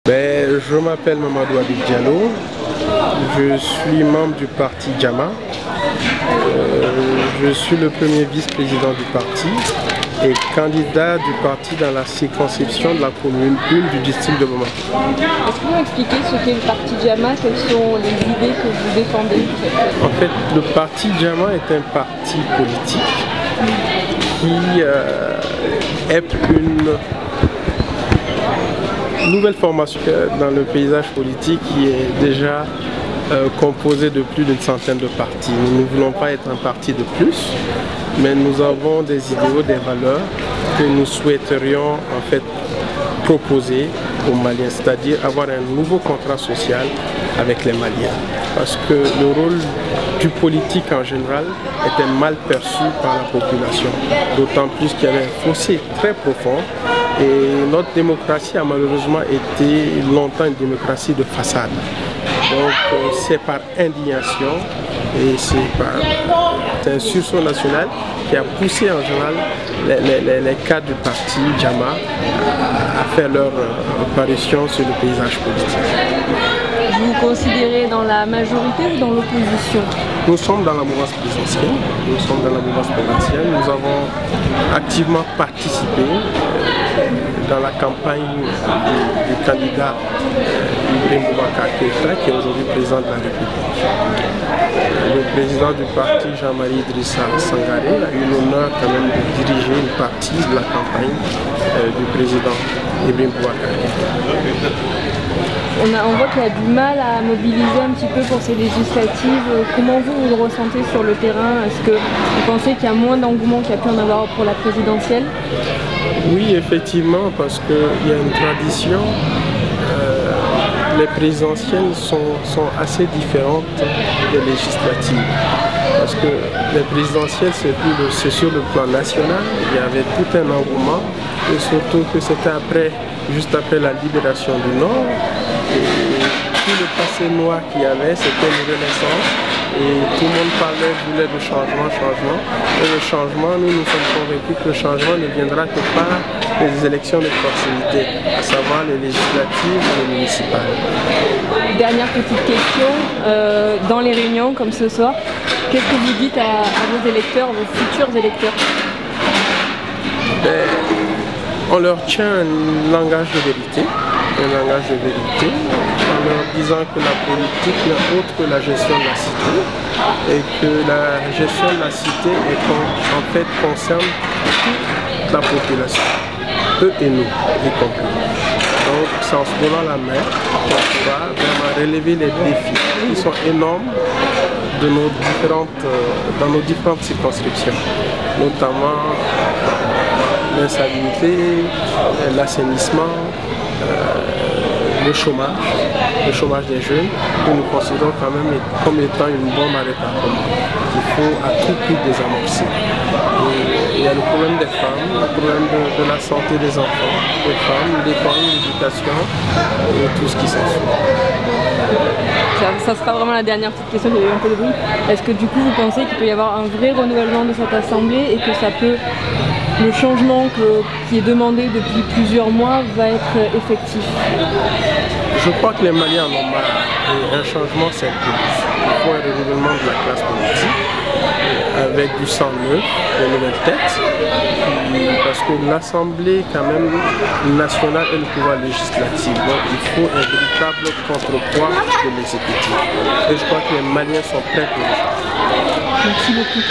Je m'appelle Mamadou Habib Diallo, je suis membre du parti Jama, je suis le premier vice-président du parti et candidat du parti dans la circonscription de la commune 1 du district de Bamako. Est-ce que vous expliquez ce qu'est le parti Jama, quelles sont les idées que vous défendez? En fait, le parti Jama est un parti politique qui est une nouvelle formation dans le paysage politique qui est déjà composé de plus d'une centaine de partis. Nous ne voulons pas être un parti de plus, mais nous avons des idéaux, des valeurs que nous souhaiterions en fait proposer aux Maliens, c'est-à-dire avoir un nouveau contrat social avec les Maliens. Parce que le rôle du politique en général était mal perçu par la population, d'autant plus qu'il y avait un fossé très profond. Et notre démocratie a malheureusement été longtemps une démocratie de façade. Donc c'est par indignation et c'est un sursaut national qui a poussé en général les cadres du parti Jama à faire leur apparition sur le paysage politique. Vous vous considérez dans la majorité ou dans l'opposition? Nous sommes dans la mouvance présidentielle. Nous avons activement participé dans la campagne du candidat Ibrahim Boubacar Keïta, qui est aujourd'hui président de la République. Le président du parti, Jean-Marie Idrissa Sangaré, a eu l'honneur quand même de diriger une partie de la campagne du président Ibrahim Boubacar Keïta. On voit qu'il y a du mal à mobiliser un petit peu pour ces législatives. Comment vous le ressentez sur le terrain? Est-ce que vous pensez qu'il y a moins d'engouement qu'il y a pu en avoir pour la présidentielle? Oui, effectivement, parce qu'il y a une tradition. Les présidentielles sont assez différentes des législatives. Parce que les présidentielles, c'est sur le plan national, il y avait tout un engouement, et surtout que c'était juste après la libération du Nord. Et tout le passé noir qu'il y avait, c'était une renaissance. Et tout le monde voulait de changement. Et le changement, nous sommes convaincus que le changement ne viendra que par les élections de proximité, à savoir les législatives et les municipales. Dernière petite question, dans les réunions comme ce soir, qu'est-ce que vous dites à vos électeurs, vos futurs électeurs? On leur tient un langage de vérité, en leur disant que la politique n'est autre que la gestion de la cité et que la gestion de la cité en fait concerne toute la population, eux et nous y compris. Donc c'est en se donnant la main qu'on pourra vraiment relever les défis qui sont énormes dans nos différentes circonscriptions, notamment l'instabilité, l'assainissement, le chômage des jeunes, que nous considérons quand même comme étant une bombe à retardement qu'il faut à tout prix désamorcer. Et il y a le problème des femmes, le problème de la santé des enfants, des femmes, l'école, l'éducation et tout ce qui s'ensuit. Ça sera vraiment la dernière petite question, il y a eu un peu de bruit. Est-ce que du coup vous pensez qu'il peut y avoir un vrai renouvellement de cette assemblée et que ça peut, le changement qui est demandé depuis plusieurs mois va être effectif? Je crois que les Maliens en ont marre et un changement s'impose. Il faut un renouvellement de la classe politique avec du sang neuf, de nouvelles têtes, parce que l'Assemblée quand même nationale est le pouvoir législatif, donc il faut un véritable contrepoids de l'exécutif. Et je crois que les Maliens sont prêts pour le changer. Merci beaucoup.